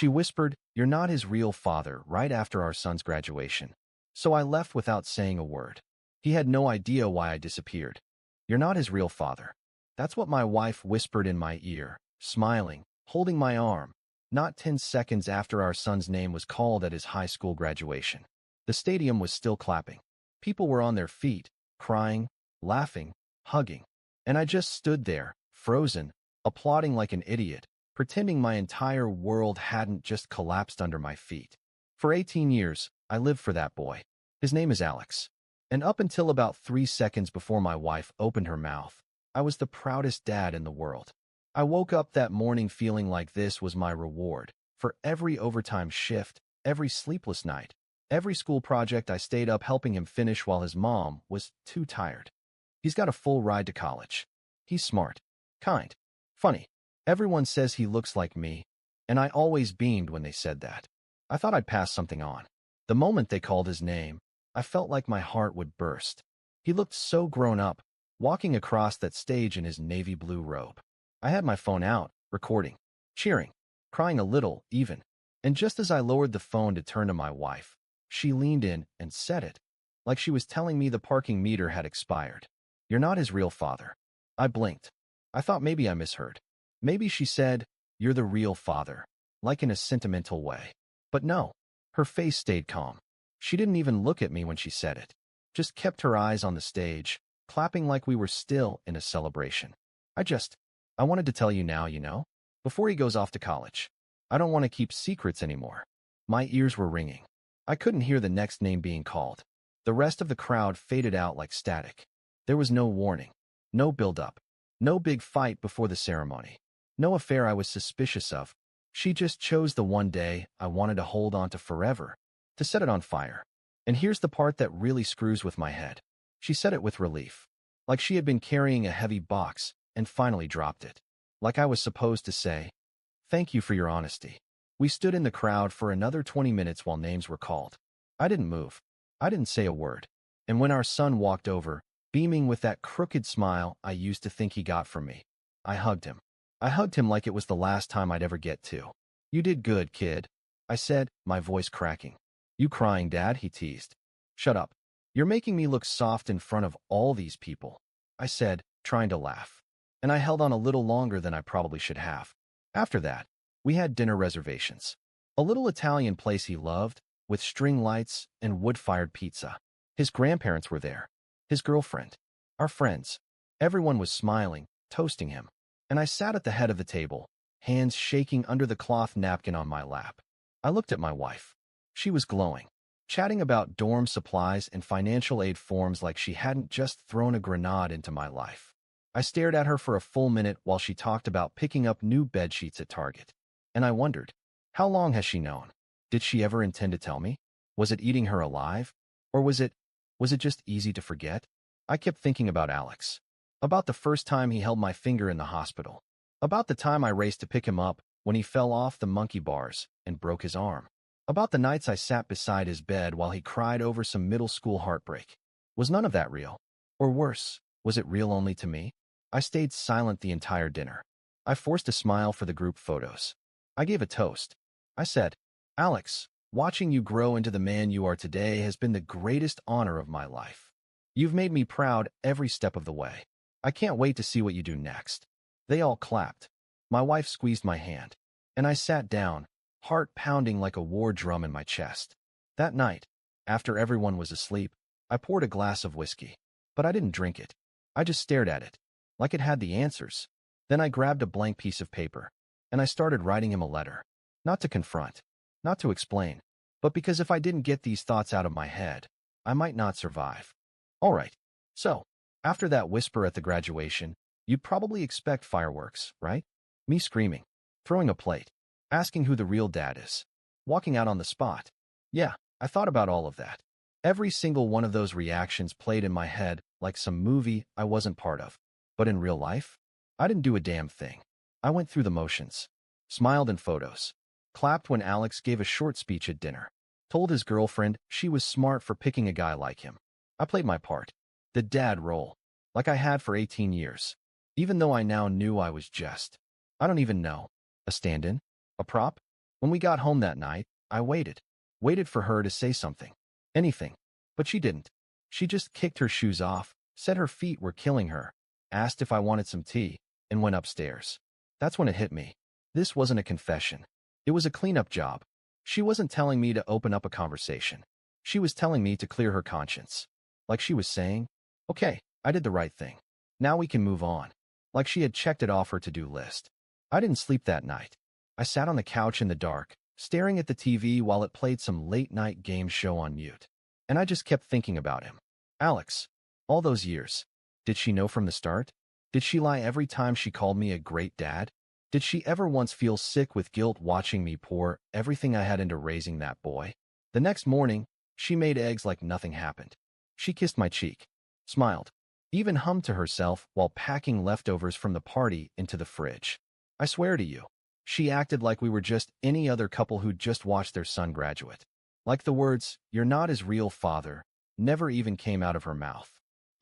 She whispered, "You're not his real father," right after our son's graduation. So I left without saying a word. He had no idea why I disappeared. "You're not his real father." That's what my wife whispered in my ear, smiling, holding my arm, not 10 seconds after our son's name was called at his high school graduation. The stadium was still clapping. People were on their feet, crying, laughing, hugging. And I just stood there, frozen, applauding like an idiot, pretending my entire world hadn't just collapsed under my feet. For 18 years, I lived for that boy. His name is Alex. And up until about 3 seconds before my wife opened her mouth, I was the proudest dad in the world. I woke up that morning feeling like this was my reward for every overtime shift, every sleepless night, every school project I stayed up helping him finish while his mom was too tired. He's got a full ride to college. He's smart, kind, funny. Everyone says he looks like me, and I always beamed when they said that. I thought I'd pass something on. The moment they called his name, I felt like my heart would burst. He looked so grown up, walking across that stage in his navy blue robe. I had my phone out, recording, cheering, crying a little, even. And just as I lowered the phone to turn to my wife, she leaned in and said it, like she was telling me the parking meter had expired. "You're not his real father." I blinked. I thought maybe I misheard. Maybe she said, "You're the real father," like in a sentimental way. But no, her face stayed calm. She didn't even look at me when she said it, just kept her eyes on the stage, clapping like we were still in a celebration. I wanted to tell you now, before he goes off to college. I don't want to keep secrets anymore." My ears were ringing. I couldn't hear the next name being called. The rest of the crowd faded out like static. There was no warning, no build-up, no big fight before the ceremony, no affair I was suspicious of. She just chose the one day I wanted to hold on to forever, to set it on fire. And here's the part that really screws with my head. She said it with relief, like she had been carrying a heavy box and finally dropped it. Like I was supposed to say, "Thank you for your honesty." We stood in the crowd for another 20 minutes while names were called. I didn't move. I didn't say a word. And when our son walked over, beaming with that crooked smile I used to think he got from me, I hugged him. I hugged him like it was the last time I'd ever get to. "You did good, kid," I said, my voice cracking. "You crying, Dad?" he teased. "Shut up. You're making me look soft in front of all these people," I said, trying to laugh. And I held on a little longer than I probably should have. After that, we had dinner reservations. A little Italian place he loved, with string lights and wood-fired pizza. His grandparents were there, his girlfriend, our friends. Everyone was smiling, toasting him. And I sat at the head of the table, hands shaking under the cloth napkin on my lap. I looked at my wife. She was glowing, chatting about dorm supplies and financial aid forms like she hadn't just thrown a grenade into my life. I stared at her for a full minute while she talked about picking up new bedsheets at Target. And I wondered, how long has she known? Did she ever intend to tell me? Was it eating her alive? Or was it just easy to forget? I kept thinking about Alex. About the first time he held my finger in the hospital. About the time I raced to pick him up when he fell off the monkey bars and broke his arm. About the nights I sat beside his bed while he cried over some middle school heartbreak. Was none of that real? Or worse, was it real only to me? I stayed silent the entire dinner. I forced a smile for the group photos. I gave a toast. I said, "Alex, watching you grow into the man you are today has been the greatest honor of my life. You've made me proud every step of the way. I can't wait to see what you do next." They all clapped. My wife squeezed my hand. And I sat down, heart pounding like a war drum in my chest. That night, after everyone was asleep, I poured a glass of whiskey. But I didn't drink it. I just stared at it, like it had the answers. Then I grabbed a blank piece of paper, and I started writing him a letter. Not to confront, not to explain, but because if I didn't get these thoughts out of my head, I might not survive. All right, so, after that whisper at the graduation, you'd probably expect fireworks, right? Me screaming, throwing a plate, asking who the real dad is, walking out on the spot. Yeah, I thought about all of that. Every single one of those reactions played in my head like some movie I wasn't part of. But in real life, I didn't do a damn thing. I went through the motions, smiled in photos, clapped when Alex gave a short speech at dinner, told his girlfriend she was smart for picking a guy like him. I played my part, the dad role, like I had for 18 years, even though I now knew I was just, I don't even know, a stand-in? A prop? When we got home that night, I waited for her to say something. Anything. But she didn't. She just kicked her shoes off, said her feet were killing her, asked if I wanted some tea, and went upstairs. That's when it hit me. This wasn't a confession. It was a cleanup job. She wasn't telling me to open up a conversation. She was telling me to clear her conscience. Like she was saying, okay, I did the right thing. Now we can move on. Like she had checked it off her to-do list. I didn't sleep that night. I sat on the couch in the dark, staring at the TV while it played some late-night game show on mute. And I just kept thinking about him. Alex. All those years. Did she know from the start? Did she lie every time she called me a great dad? Did she ever once feel sick with guilt watching me pour everything I had into raising that boy? The next morning, she made eggs like nothing happened. She kissed my cheek, smiled, even hummed to herself while packing leftovers from the party into the fridge. I swear to you, she acted like we were just any other couple who'd just watched their son graduate. Like the words, "You're not his real father," never even came out of her mouth.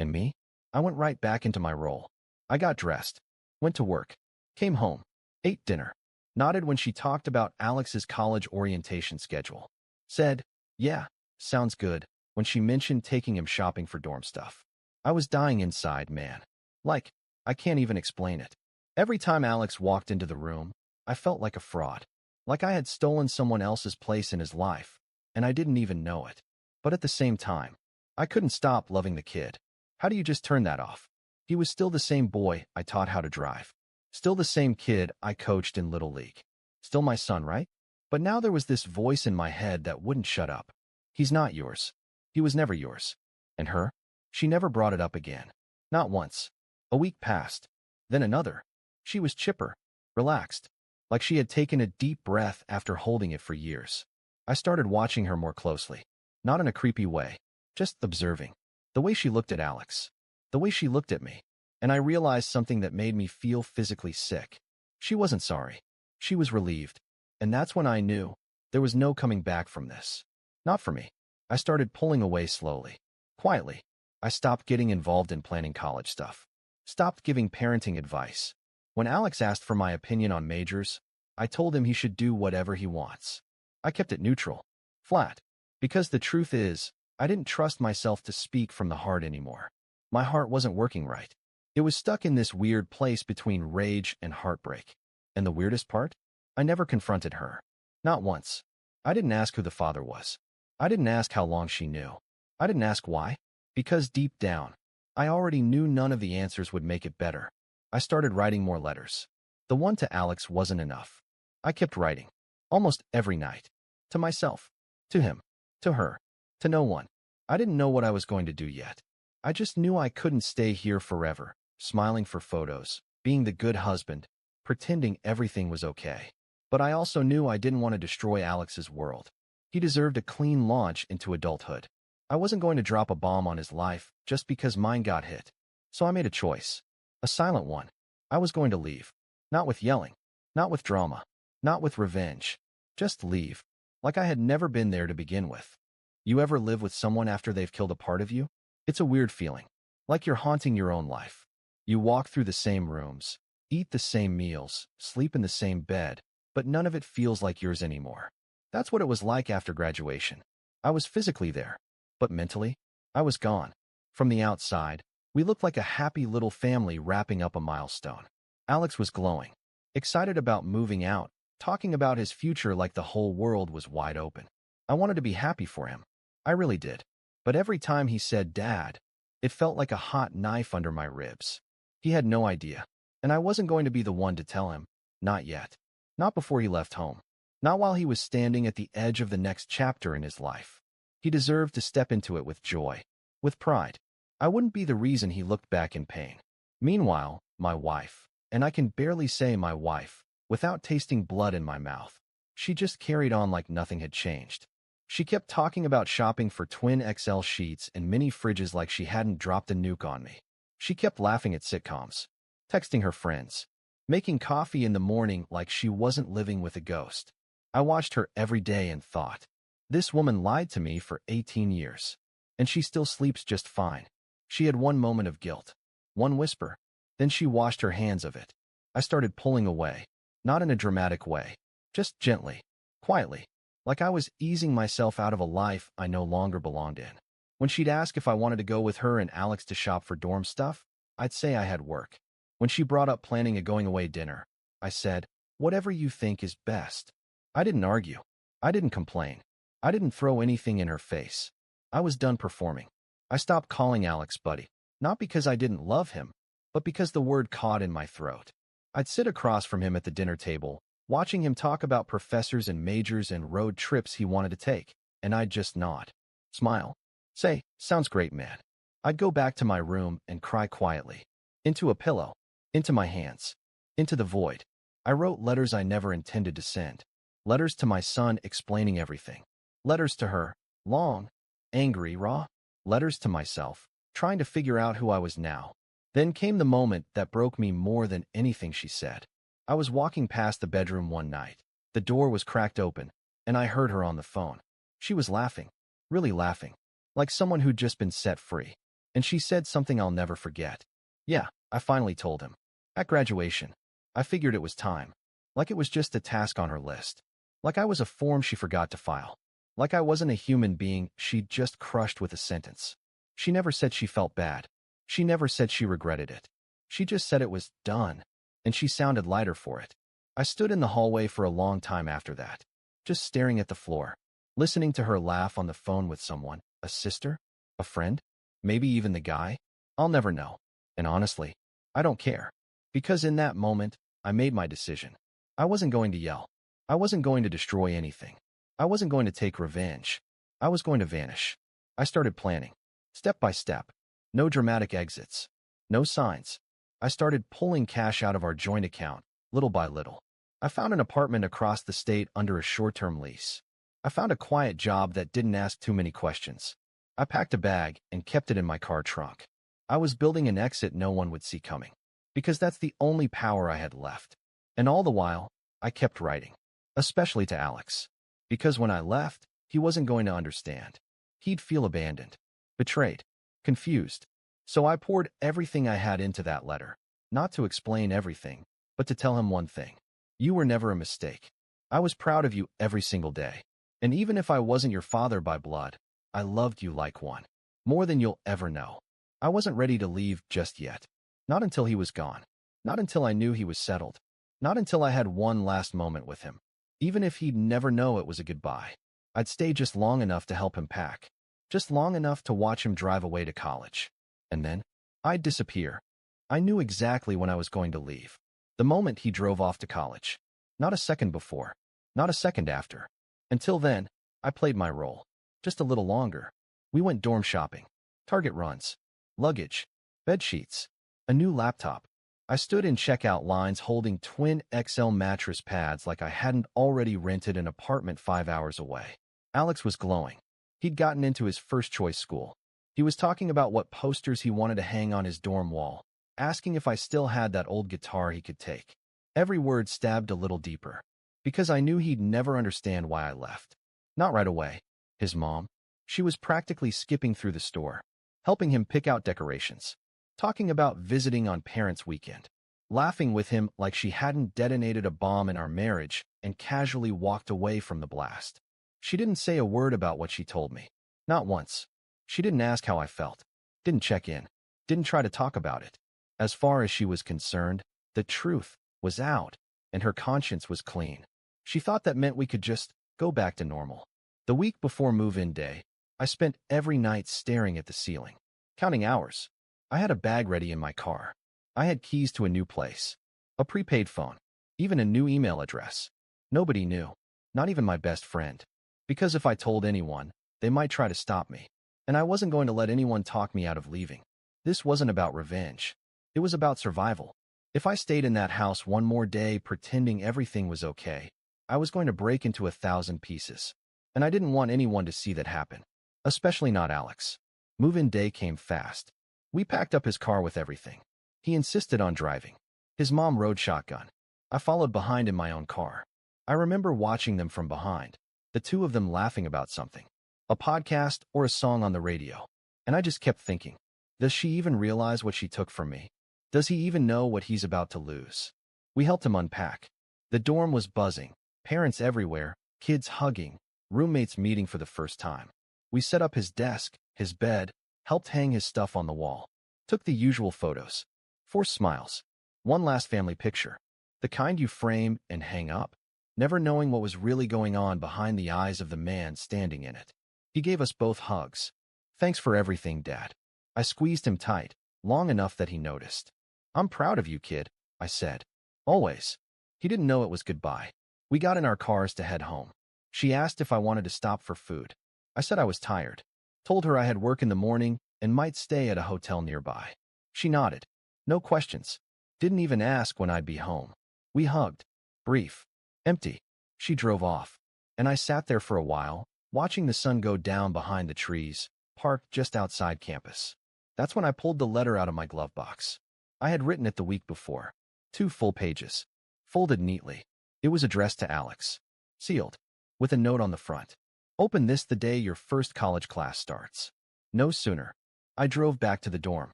And me? I went right back into my role. I got dressed, went to work, came home, ate dinner, nodded when she talked about Alex's college orientation schedule, said, "Yeah, sounds good," when she mentioned taking him shopping for dorm stuff. I was dying inside, man. Like, I can't even explain it. Every time Alex walked into the room, I felt like a fraud. Like I had stolen someone else's place in his life, and I didn't even know it. But at the same time, I couldn't stop loving the kid. How do you just turn that off? He was still the same boy I taught how to drive. Still the same kid I coached in Little League. Still my son, right? But now there was this voice in my head that wouldn't shut up. He's not yours. He was never yours. And her? She never brought it up again. Not once. A week passed. Then another. She was chipper, relaxed, like she had taken a deep breath after holding it for years. I started watching her more closely. Not in a creepy way, just observing. The way she looked at Alex. The way she looked at me. And I realized something that made me feel physically sick. She wasn't sorry. She was relieved. And that's when I knew there was no coming back from this. Not for me. I started pulling away slowly. Quietly. I stopped getting involved in planning college stuff. Stopped giving parenting advice. When Alex asked for my opinion on majors, I told him he should do whatever he wants. I kept it neutral. Flat. Because the truth is, I didn't trust myself to speak from the heart anymore. My heart wasn't working right. It was stuck in this weird place between rage and heartbreak. And the weirdest part? I never confronted her. Not once. I didn't ask who the father was. I didn't ask how long she knew. I didn't ask why. Because deep down, I already knew none of the answers would make it better. I started writing more letters. The one to Alex wasn't enough. I kept writing. Almost every night. To myself. To him. To her. To no one. I didn't know what I was going to do yet. I just knew I couldn't stay here forever, smiling for photos, being the good husband, pretending everything was okay. But I also knew I didn't want to destroy Alex's world. He deserved a clean launch into adulthood. I wasn't going to drop a bomb on his life just because mine got hit. So I made a choice. A silent one. I was going to leave. Not with yelling. Not with drama. Not with revenge. Just leave. Like I had never been there to begin with. You ever live with someone after they've killed a part of you? It's a weird feeling. Like you're haunting your own life. You walk through the same rooms, eat the same meals, sleep in the same bed, but none of it feels like yours anymore. That's what it was like after graduation. I was physically there, but mentally, I was gone. From the outside, we looked like a happy little family wrapping up a milestone. Alex was glowing, excited about moving out, talking about his future like the whole world was wide open. I wanted to be happy for him. I really did. But every time he said Dad, it felt like a hot knife under my ribs. He had no idea, and I wasn't going to be the one to tell him. Not yet. Not before he left home. Not while he was standing at the edge of the next chapter in his life. He deserved to step into it with joy, with pride. I wouldn't be the reason he looked back in pain. Meanwhile, my wife, and I can barely say my wife, without tasting blood in my mouth, she just carried on like nothing had changed. She kept talking about shopping for twin XL sheets and mini fridges like she hadn't dropped a nuke on me. She kept laughing at sitcoms, texting her friends, making coffee in the morning like she wasn't living with a ghost. I watched her every day and thought, this woman lied to me for 18 years, and she still sleeps just fine. She had one moment of guilt, one whisper, then she washed her hands of it. I started pulling away, not in a dramatic way, just gently. quietly, like I was easing myself out of a life I no longer belonged in. When she'd ask if I wanted to go with her and Alex to shop for dorm stuff, I'd say I had work. When she brought up planning a going-away dinner, I said, whatever you think is best. I didn't argue. I didn't complain. I didn't throw anything in her face. I was done performing. I stopped calling Alex buddy, not because I didn't love him, but because the word caught in my throat. I'd sit across from him at the dinner table, watching him talk about professors and majors and road trips he wanted to take, and I'd just nod, smile, say, sounds great, man. I'd go back to my room and cry quietly, into a pillow, into my hands, into the void. I wrote letters I never intended to send, letters to my son explaining everything, letters to her, long, angry, raw, letters to myself, trying to figure out who I was now. Then came the moment that broke me more than anything she said. I was walking past the bedroom one night. The door was cracked open, and I heard her on the phone. She was laughing, really laughing, like someone who'd just been set free. And she said something I'll never forget. Yeah, I finally told him. At graduation, I figured it was time. Like it was just a task on her list. Like I was a form she forgot to file. Like I wasn't a human being she'd just crushed with a sentence. She never said she felt bad. She never said she regretted it. She just said it was done, and she sounded lighter for it. I stood in the hallway for a long time after that, just staring at the floor, listening to her laugh on the phone with someone, a sister, a friend, maybe even the guy. I'll never know. And honestly, I don't care. Because in that moment, I made my decision. I wasn't going to yell. I wasn't going to destroy anything. I wasn't going to take revenge. I was going to vanish. I started planning, step by step. No dramatic exits. No signs. I started pulling cash out of our joint account, little by little. I found an apartment across the state under a short-term lease. I found a quiet job that didn't ask too many questions. I packed a bag and kept it in my car trunk. I was building an exit no one would see coming, because that's the only power I had left. And all the while, I kept writing, especially to Alex. Because when I left, he wasn't going to understand. He'd feel abandoned, betrayed, confused. So I poured everything I had into that letter, not to explain everything, but to tell him one thing. You were never a mistake. I was proud of you every single day. And even if I wasn't your father by blood, I loved you like one. More than you'll ever know. I wasn't ready to leave just yet. Not until he was gone. Not until I knew he was settled. Not until I had one last moment with him. Even if he'd never know it was a goodbye. I'd stay just long enough to help him pack. Just long enough to watch him drive away to college. And then, I'd disappear. I knew exactly when I was going to leave. The moment he drove off to college. Not a second before. Not a second after. Until then, I played my role. Just a little longer. We went dorm shopping. Target runs. Luggage. Bed sheets. A new laptop. I stood in checkout lines holding twin XL mattress pads like I hadn't already rented an apartment 5 hours away. Alex was glowing. He'd gotten into his first-choice school. He was talking about what posters he wanted to hang on his dorm wall, asking if I still had that old guitar he could take. Every word stabbed a little deeper, because I knew he'd never understand why I left. Not right away. His mom, she was practically skipping through the store, helping him pick out decorations, talking about visiting on Parents' Weekend, laughing with him like she hadn't detonated a bomb in our marriage and casually walked away from the blast. She didn't say a word about what she told me. Not once. She didn't ask how I felt. Didn't check in. Didn't try to talk about it. As far as she was concerned, the truth was out, and her conscience was clean. She thought that meant we could just go back to normal. The week before move-in day, I spent every night staring at the ceiling, counting hours. I had a bag ready in my car. I had keys to a new place, a prepaid phone, even a new email address. Nobody knew, not even my best friend. Because if I told anyone, they might try to stop me. And I wasn't going to let anyone talk me out of leaving. This wasn't about revenge. It was about survival. If I stayed in that house one more day pretending everything was okay, I was going to break into 1,000 pieces. And I didn't want anyone to see that happen. Especially not Alex. Move-in day came fast. We packed up his car with everything. He insisted on driving. His mom rode shotgun. I followed behind in my own car. I remember watching them from behind. The two of them laughing about something, a podcast or a song on the radio. And I just kept thinking, does she even realize what she took from me? Does he even know what he's about to lose? We helped him unpack. The dorm was buzzing, parents everywhere, Kids hugging, roommates meeting for the first time. We set up his desk, his bed, helped hang his stuff on the wall. Took the usual photos. Forced smiles. One last family picture. The kind you frame and hang up, never knowing what was really going on behind the eyes of the man standing in it. He gave us both hugs. Thanks for everything, Dad. I squeezed him tight, long enough that he noticed. I'm proud of you, kid, I said. Always. He didn't know it was goodbye. We got in our cars to head home. She asked if I wanted to stop for food. I said I was tired. Told her I had work in the morning and might stay at a hotel nearby. She nodded. No questions. Didn't even ask when I'd be home. We hugged. Brief. Empty. She drove off. And I sat there for a while, watching the sun go down behind the trees, parked just outside campus. That's when I pulled the letter out of my glove box. I had written it the week before. 2 full pages. Folded neatly. It was addressed to Alex. Sealed. With a note on the front. Open this the day your first college class starts. No sooner. I drove back to the dorm.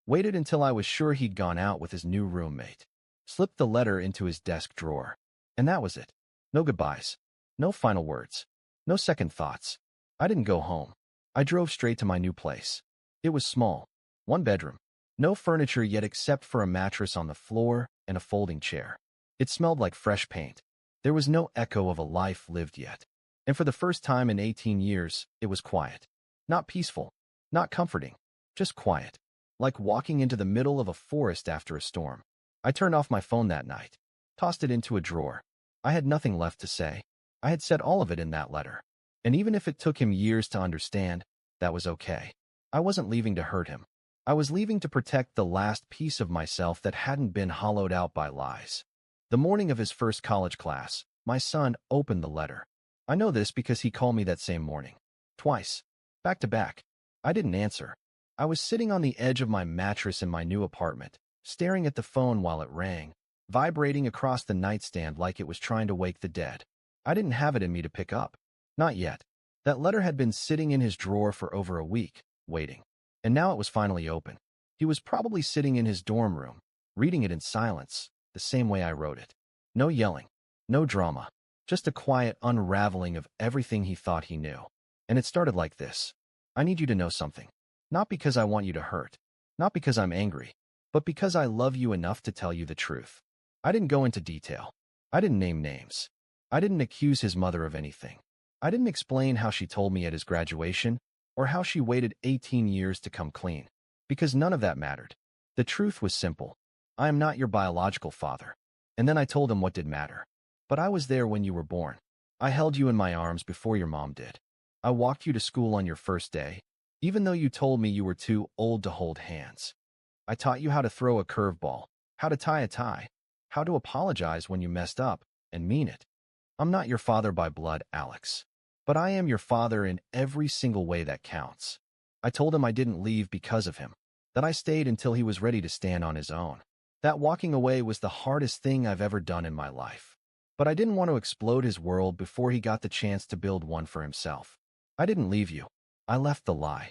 Waited until I was sure he'd gone out with his new roommate. Slipped the letter into his desk drawer. And that was it. No goodbyes. No final words. No second thoughts. I didn't go home. I drove straight to my new place. It was small. 1 bedroom. No furniture yet except for a mattress on the floor and a folding chair. It smelled like fresh paint. There was no echo of a life lived yet. And for the first time in 18 years, it was quiet. Not peaceful. Not comforting. Just quiet. Like walking into the middle of a forest after a storm. I turned off my phone that night. Tossed it into a drawer. I had nothing left to say. I had said all of it in that letter. And even if it took him years to understand, that was okay. I wasn't leaving to hurt him. I was leaving to protect the last piece of myself that hadn't been hollowed out by lies. The morning of his first college class, my son opened the letter. I know this because he called me that same morning. Twice. Back to back. I didn't answer. I was sitting on the edge of my mattress in my new apartment, staring at the phone while it rang, vibrating across the nightstand like it was trying to wake the dead. I didn't have it in me to pick up. Not yet. That letter had been sitting in his drawer for over a week, waiting. And now it was finally open. He was probably sitting in his dorm room, reading it in silence, the same way I wrote it. No yelling. No drama. Just a quiet unraveling of everything he thought he knew. And it started like this. I need you to know something. Not because I want you to hurt. Not because I'm angry. But because I love you enough to tell you the truth. I didn't go into detail. I didn't name names. I didn't accuse his mother of anything. I didn't explain how she told me at his graduation, or how she waited 18 years to come clean. Because none of that mattered. The truth was simple. I am not your biological father. And then I told him what did matter. But I was there when you were born. I held you in my arms before your mom did. I walked you to school on your first day, even though you told me you were too old to hold hands. I taught you how to throw a curveball, how to tie a tie, how to apologize when you messed up, and mean it. I'm not your father by blood, Alex. But I am your father in every single way that counts. I told him I didn't leave because of him, that I stayed until he was ready to stand on his own. That walking away was the hardest thing I've ever done in my life. But I didn't want to explode his world before he got the chance to build one for himself. I didn't leave you. I left the lie.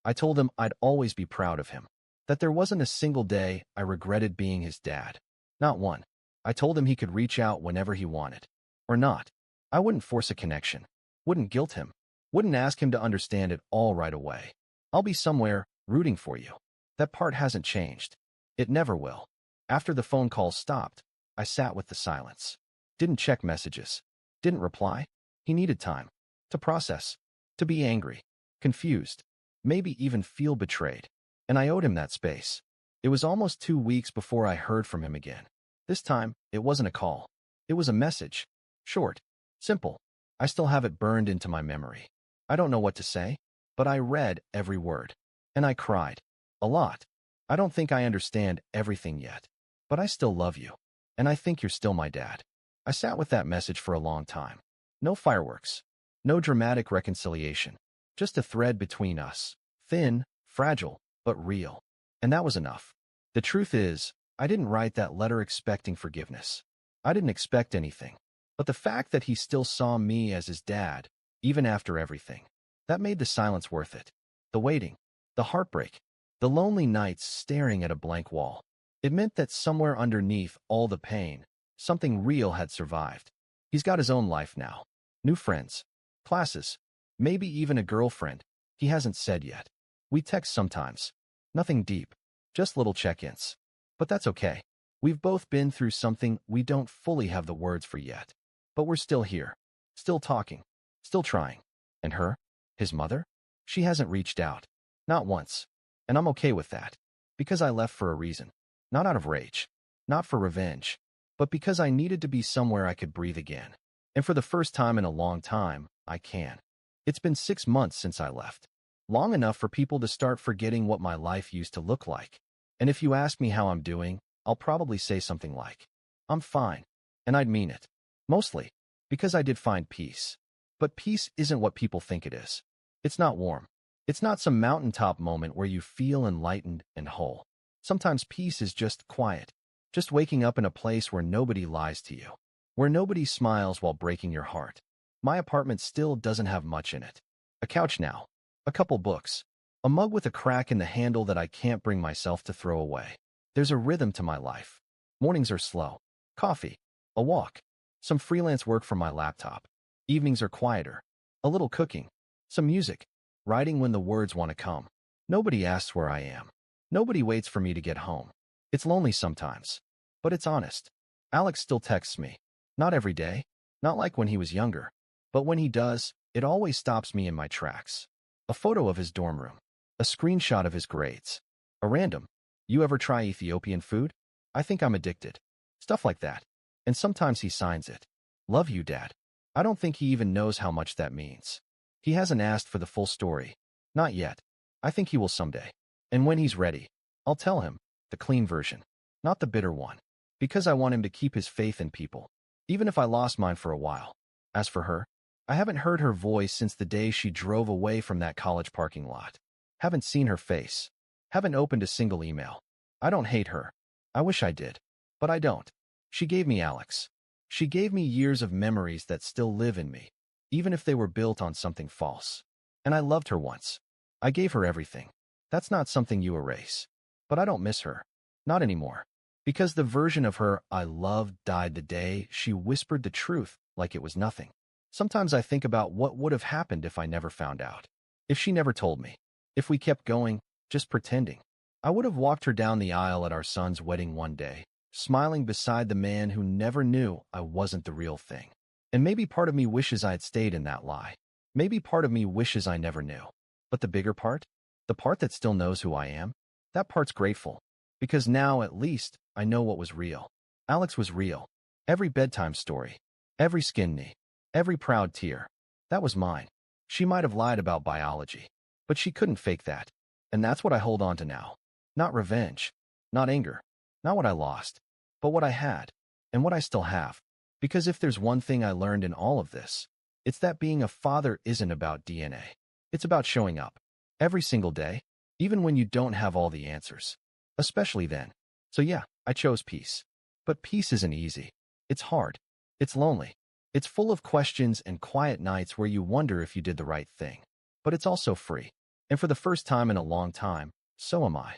I told him I'd always be proud of him, that there wasn't a single day I regretted being his dad. Not one. I told him he could reach out whenever he wanted. Or not. I wouldn't force a connection. Wouldn't guilt him. Wouldn't ask him to understand it all right away. I'll be somewhere, rooting for you. That part hasn't changed. It never will. After the phone call stopped, I sat with the silence. Didn't check messages. Didn't reply. He needed time. To process. To be angry. Confused. Maybe even feel betrayed. And I owed him that space. It was almost 2 weeks before I heard from him again. This time, it wasn't a call. It was a message. Short. Simple. I still have it burned into my memory. I don't know what to say, but I read every word. And I cried. A lot. I don't think I understand everything yet. But I still love you. And I think you're still my dad. I sat with that message for a long time. No fireworks. No dramatic reconciliation. Just a thread between us. Thin, fragile, but real. And that was enough. The truth is, I didn't write that letter expecting forgiveness. I didn't expect anything. But the fact that he still saw me as his dad, even after everything, that made the silence worth it. The waiting, the heartbreak, the lonely nights staring at a blank wall. It meant that somewhere underneath all the pain, something real had survived. He's got his own life now. New friends, classes, maybe even a girlfriend. He hasn't said yet. We text sometimes. Nothing deep, just little check-ins. But that's okay. We've both been through something we don't fully have the words for yet. But we're still here, still talking, still trying. And her? His mother? She hasn't reached out. Not once. And I'm okay with that. Because I left for a reason. Not out of rage. Not for revenge. But because I needed to be somewhere I could breathe again. And for the first time in a long time, I can. It's been 6 months since I left. Long enough for people to start forgetting what my life used to look like. And if you ask me how I'm doing, I'll probably say something like, I'm fine. And I'd mean it. Mostly. Because I did find peace. But peace isn't what people think it is. It's not warm. It's not some mountaintop moment where you feel enlightened and whole. Sometimes peace is just quiet. Just waking up in a place where nobody lies to you. Where nobody smiles while breaking your heart. My apartment still doesn't have much in it. A couch now. A couple books. A mug with a crack in the handle that I can't bring myself to throw away. There's a rhythm to my life. Mornings are slow. Coffee. A walk. Some freelance work from my laptop. Evenings are quieter. A little cooking. Some music. Writing when the words want to come. Nobody asks where I am. Nobody waits for me to get home. It's lonely sometimes. But it's honest. Alex still texts me. Not every day. Not like when he was younger. But when he does, it always stops me in my tracks. A photo of his dorm room. A screenshot of his grades. A random, you ever try Ethiopian food? I think I'm addicted. Stuff like that. And sometimes he signs it. Love you, Dad. I don't think he even knows how much that means. He hasn't asked for the full story. Not yet. I think he will someday. And when he's ready, I'll tell him, the clean version. Not the bitter one. Because I want him to keep his faith in people. Even if I lost mine for a while. As for her, I haven't heard her voice since the day she drove away from that college parking lot. Haven't seen her face. Haven't opened a single email. I don't hate her. I wish I did. But I don't. She gave me Alex. She gave me years of memories that still live in me, even if they were built on something false. And I loved her once. I gave her everything. That's not something you erase. But I don't miss her. Not anymore. Because the version of her I loved died the day she whispered the truth like it was nothing. Sometimes I think about what would have happened if I never found out. If she never told me. If we kept going, just pretending. I would have walked her down the aisle at our son's wedding one day, smiling beside the man who never knew I wasn't the real thing. And maybe part of me wishes I had stayed in that lie. Maybe part of me wishes I never knew. But the bigger part? The part that still knows who I am? That part's grateful. Because now, at least, I know what was real. Alex was real. Every bedtime story. Every skin knee. Every proud tear. That was mine. She might have lied about biology. But she couldn't fake that. And that's what I hold on to now. Not revenge. Not anger. Not what I lost. But what I had. And what I still have. Because if there's one thing I learned in all of this, it's that being a father isn't about DNA. It's about showing up. Every single day. Even when you don't have all the answers. Especially then. So yeah, I chose peace. But peace isn't easy. It's hard. It's lonely. It's full of questions and quiet nights where you wonder if you did the right thing. But it's also free. And for the first time in a long time, so am I.